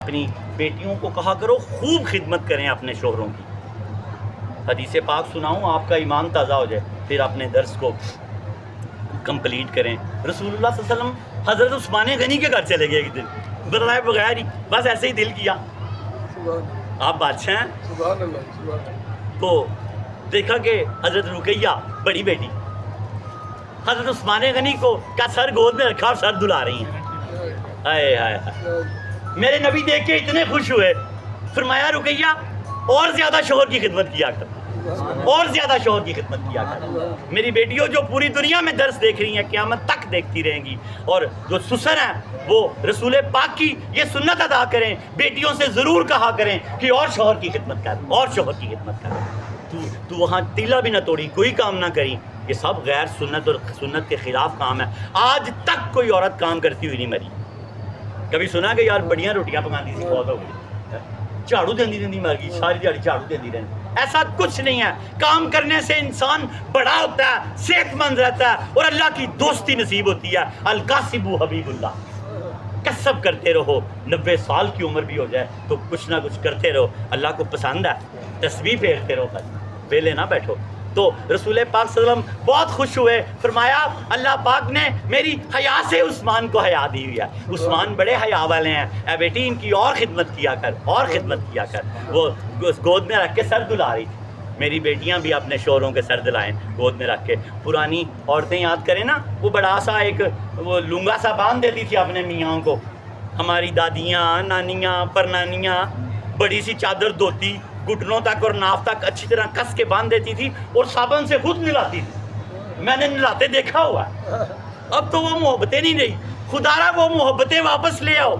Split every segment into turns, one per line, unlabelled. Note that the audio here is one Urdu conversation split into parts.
اپنی بیٹیوں کو کہا کرو خوب خدمت کریں اپنے شوہروں کی. حدیث پاک سناؤں آپ کا ایمان تازہ ہو جائے، پھر اپنے درس کو کمپلیٹ کریں. رسول اللہ صلی اللہ علیہ وسلم حضرت عثمان غنی کے گھر چلے گئے ایک دن بتائے بغیر ہی، بس ایسے ہی دل کیا آپ بادشاہ ہیں.
سبحان اللہ سبحان اللہ.
تو دیکھا کہ حضرت رقیہ بڑی بیٹی حضرت عثمان غنی کو کا سر گود میں رکھا اور سر دلا رہی ہیں. آئے آئے آئے. میرے نبی دیکھ کے اتنے خوش ہوئے، فرمایا رقیہ اور زیادہ شوہر کی خدمت کیا کر، اور زیادہ شوہر کی خدمت کیا کر. میری بیٹیوں جو پوری دنیا میں درس دیکھ رہی ہیں قیامت تک دیکھتی رہیں گی، اور جو سسر ہیں وہ رسول پاک کی یہ سنت ادا کریں، بیٹیوں سے ضرور کہا کریں کہ اور شوہر کی خدمت کر، اور شوہر کی خدمت کر. تو وہاں تیلا بھی نہ توڑی، کوئی کام نہ کری. یہ سب غیر سنت اور سنت کے خلاف کام ہے. آج تک کوئی عورت کام کرتی ہوئی نہیں مری. کبھی سنا کہ یار بڑیاں روٹیاں پکاتی تھی بہت ہو گئی، جھاڑو دیندی مر گئی، ساری دیہڑی جھاڑو دیندی رہی. ایسا کچھ نہیں ہے. کام کرنے سے انسان بڑا ہوتا ہے، صحت مند رہتا ہے اور اللہ کی دوستی نصیب ہوتی ہے. الکاسب حبیب اللہ. کسب کرتے رہو، 90 سال کی عمر بھی ہو جائے تو کچھ نہ کچھ کرتے رہو. اللہ کو پسند ہے. تسبیح پھیرتے رہو، بس ویلے نہ بیٹھو. تو رسول پاک صلی اللہ علیہ وسلم بہت خوش ہوئے، فرمایا اللہ پاک نے میری حیا سے عثمان کو حیا دی ہوئی ہے. عثمان بڑے حیا والے ہیں، اے بیٹی ان کی اور خدمت کیا کر، اور خدمت کیا کر. وہ گود میں رکھ کے سر دلا رہی تھی. میری بیٹیاں بھی اپنے شوہروں کے سر دلائیں گود میں رکھ کے. پرانی عورتیں یاد کریں نا، وہ بڑا سا ایک وہ لنگا سا باندھ دیتی تھی اپنے میاں کو. ہماری دادیاں، نانیاں، پرنانیاں بڑی سی چادر دھوتی گھٹنوں تک اور ناف تک اچھی طرح کس کے باندھ دیتی تھی اور صابن سے خود نلاتی تھی. میں نے نلاتے دیکھا ہوا. اب تو وہ محبتیں نہیں رہی. خدا را وہ محبتیں واپس لے آؤ.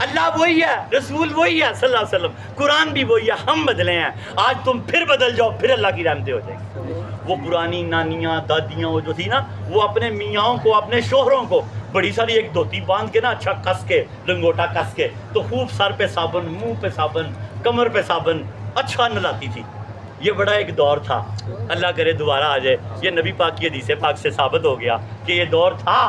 اللہ وہی ہے، رسول وہی ہے صلی اللہ علیہ وسلم، قرآن بھی وہی ہے، ہم بدلے ہیں. آج تم پھر بدل جاؤ، پھر اللہ کی رحمتیں ہو جائیں گی. وہ پرانی نانیاں دادیاں وہ جو تھی نا، وہ اپنے میاں کو، اپنے شوہروں کو بڑی ساری ایک دھوتی باندھ کے نا، اچھا کس کے، لنگوٹا کس کے، تو خوب سر پہ صابن، منہ پہ صابن، کمر پہ صابن، اچھا نلاتی تھی. یہ بڑا ایک دور تھا. اللہ کرے دوبارہ آ جائے. یہ نبی پاک کی حدیث پاک سے ثابت ہو گیا کہ یہ دور تھا.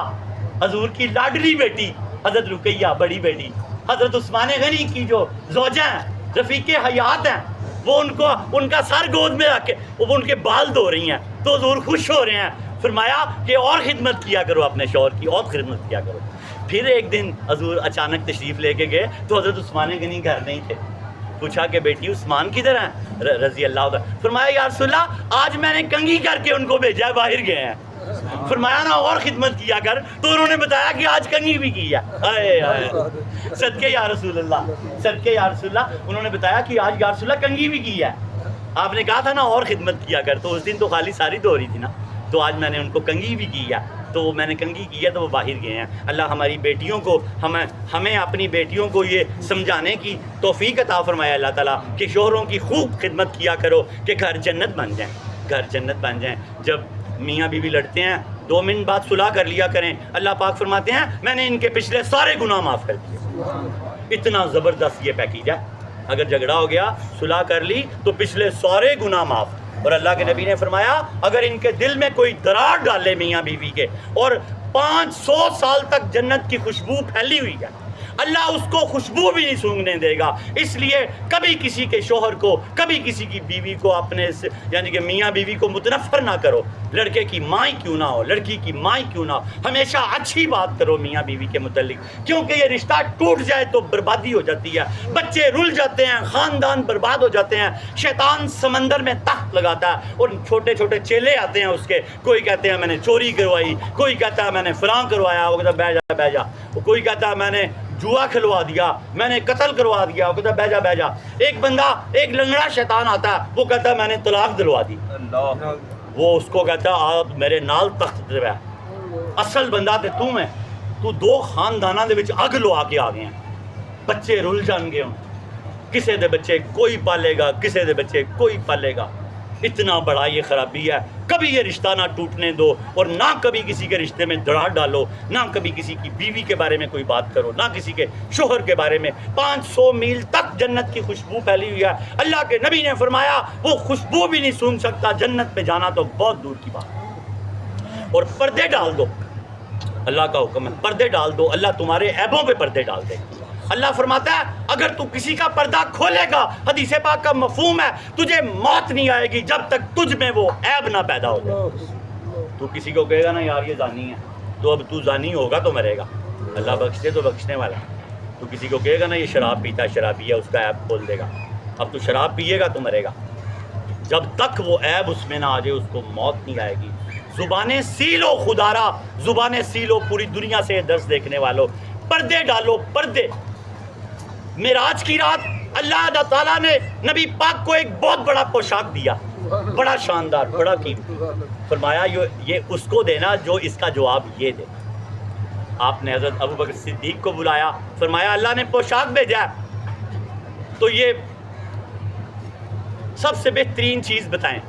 حضور کی لاڈلی بیٹی حضرت رقیہ بڑی بیٹی حضرت عثمان غنی کی جو زوجہ ہیں، رفیق حیات ہیں، وہ ان کا سر گود میں رکھ کے وہ ان کے بال دھو رہی ہیں. تو حضور خوش ہو رہے ہیں. فرمایا کہ اور خدمت کیا کرو اپنے شوہر کی، اور خدمت کیا کرو. پھر ایک دن حضور اچانک تشریف لے کے گئے تو حضرت عثمان غنی گھر نہیں تھے. پوچھا کہ بیٹی عثمان کدھر ہیں رضی اللہ عنہ. فرمایا یا رسول اللہ آج میں نے کنگھی کر کے ان کو بھیجا ہے، باہر گئے ہیں. فرمایا نا اور خدمت کیا کر. تو انہوں نے بتایا کہ آج کنگھی بھی کی ہے. صدقے یا رسول اللہ، صدقے یا رسول اللہ. انہوں نے بتایا کہ آج یا رسول اللہ کنگھی بھی کی ہے. آپ نے کہا تھا نا اور خدمت کیا کر، تو اس دن تو خالی ساری دھو رہی تھی نا، تو آج میں نے ان کو کنگھی بھی کی ہے. تو میں نے کنگھی کی ہے تو وہ باہر گئے ہیں. اللہ ہماری بیٹیوں کو، ہمیں اپنی بیٹیوں کو یہ سمجھانے کی توفیق عطا فرمایا اللہ تعالیٰ کہ شوہروں کی خوب خدمت کیا کرو کہ گھر جنت بن جائیں، گھر جنت بن جائیں. جب میاں بیوی لڑتے ہیں 2 منٹ بعد صلح کر لیا کریں. اللہ پاک فرماتے ہیں میں نے ان کے پچھلے سارے گناہ معاف کر دیے. اتنا زبردست یہ پیکیج ہے. اگر جھگڑا ہو گیا، صلح کر لی تو پچھلے سارے گناہ معاف. اور اللہ کے نبی نے فرمایا اگر ان کے دل میں کوئی دراڑ ڈالے میاں بیوی کے، اور 500 سال تک جنت کی خوشبو پھیلی ہوئی ہے، اللہ اس کو خوشبو بھی نہیں سونگنے دے گا. اس لیے کبھی کسی کے شوہر کو، کبھی کسی کی بیوی کو، اپنے یعنی کہ میاں بیوی کو متنفر نہ کرو. لڑکے کی ماں ہی کیوں نہ ہو، لڑکی کی ماں ہی کیوں نہ ہو، ہمیشہ اچھی بات کرو میاں بیوی کے متعلق. کیونکہ یہ رشتہ ٹوٹ جائے تو بربادی ہو جاتی ہے، بچے رل جاتے ہیں، خاندان برباد ہو جاتے ہیں. شیطان سمندر میں تخت لگاتا ہے اور چھوٹے چھوٹے چیلے آتے ہیں اس کے. کوئی کہتے ہیں میں نے چوری کروائی، کوئی کہتا ہے میں نے فلاں کروایا، وہ کہتا ہے بہ جا. کوئی کہتا ہے میں نے جوا کھلوا دیا، میں نے قتل کروا دیا، وہ کہتا ہے بہ جا. ایک بندہ، ایک لنگڑا شیطان آتا ہے، وہ کہتا ہے میں نے طلاق دلوا دی. وہ اس کو کہتا ہے آپ میرے نال تخت دے. اصل بندہ تے تم ہے. تو 2 خانداناں دے وچ اگ لوا کے آ گئے ہیں. بچے رل جان گے. کسے دے بچے کوئی پالے گا، کسے دے بچے کوئی پالے گا. اتنا بڑا یہ خرابی ہے. کبھی یہ رشتہ نہ ٹوٹنے دو، اور نہ کبھی کسی کے رشتے میں دراڑ ڈالو، نہ کبھی کسی کی بیوی کے بارے میں کوئی بات کرو، نہ کسی کے شوہر کے بارے میں. 500 میل تک جنت کی خوشبو پھیلی ہوئی ہے. اللہ کے نبی نے فرمایا وہ خوشبو بھی نہیں سونگ سکتا. جنت پہ جانا تو بہت دور کی بات. اور پردے ڈال دو، اللہ کا حکم ہے پردے ڈال دو. اللہ تمہارے عیبوں پہ پردے ڈال دے. اللہ فرماتا ہے اگر تو کسی کا پردہ کھولے گا، حدیث پاک کا مفہوم ہے تجھے موت نہیں آئے گی جب تک تجھ میں وہ عیب نہ پیدا ہو جائے۔ تو کسی کو کہے گا نا یار یہ زانی ہے، تو اب تو زانی ہوگا تو مرے گا، اللہ بخش دے تو بخشنے والا ہے۔ تو کسی کو کہے گا نا یہ شراب پیتا ہے، شرابی ہے، اس کا عیب کھول دے گا، اب تو شراب پیے گا تو مرے گا۔ جب تک وہ عیب اس میں نہ آ جائے اس کو موت نہیں آئے گی۔ زبانیں سیلو خدارا، زبانیں سیلو پوری دنیا سے درس دیکھنے والوں، پردے ڈالو پردے۔ معراج کی رات اللہ تعالیٰ نے نبی پاک کو ایک بہت بڑا پوشاک دیا، بڑا شاندار، بڑا قیمتی، فرمایا یہ اس کو دینا جو اس کا جواب یہ دے۔ آپ نے حضرت ابوبکر صدیق کو بلایا، فرمایا اللہ نے پوشاک بھیجا ہے تو یہ سب سے بہترین چیز بتائیں۔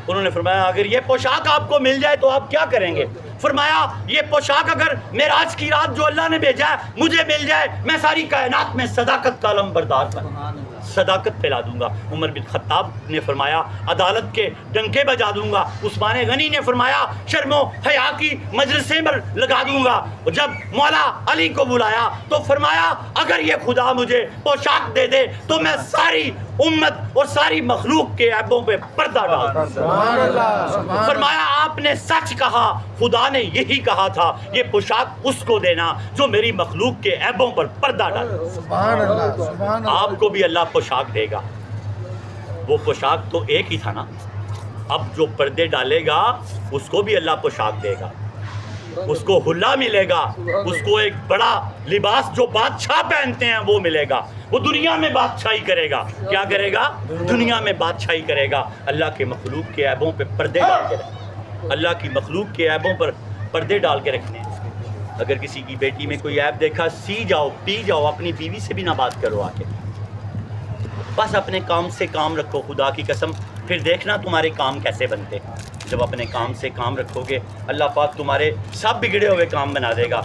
انہوں نے فرمایا اگر یہ پوشاک آپ کو مل جائے تو آپ کیا کریں گے؟ فرمایا یہ پوشاک اگر معراج کی رات جو اللہ نے بھیجا ہے مجھے مل جائے، میں ساری کائنات میں صداقت کا علم بردار بن صداقت پھیلا دوں گا۔ عمر بن خطاب نے فرمایا عدالت کے ڈنکے بجا دوں گا۔ عثمان غنی نے فرمایا شرم و حیا کی مجلسیں پر لگا دوں گا۔ جب مولا علی کو بلایا تو فرمایا اگر یہ خدا مجھے پوشاک دے دے تو میں ساری امت اور ساری مخلوق کے عیبوں پہ پردہ ڈال دوں گا۔ فرمایا آپ نے سچ کہا، خدا نے یہی کہا تھا یہ پوشاک اس کو دینا جو میری مخلوق کے عیبوں پر پردہ ڈالے۔ آپ کو بھی اللہ پوشاک دے گا۔ وہ پوشاک تو ایک ہی تھا نا، اب جو پردے ڈالے گا اس کو بھی اللہ پوشاک دے گا، اس کو حلہ ملے گا، اس کو ایک بڑا لباس جو بادشاہ پہنتے ہیں وہ ملے گا۔ وہ دنیا میں بادشاہی کرے گا۔ کیا کرے گا؟ دنیا میں بادشاہی کرے گا۔ اللہ کے مخلوق کے عیبوں پہ پردے ڈال کے رکھنے، اللہ کی مخلوق کے عیبوں پر پردے ڈال کے رکھنے۔ اگر کسی کی بیٹی میں کوئی عیب دیکھا سی جاؤ، پی جاؤ، اپنی بیوی سے بھی نہ بات کرو آ کے، بس اپنے کام سے کام رکھو، خدا کی قسم پھر دیکھنا تمہارے کام کیسے بنتے۔ جب اپنے کام سے کام رکھو گے اللہ پاک تمہارے سب بگڑے ہوئے کام بنا دے گا۔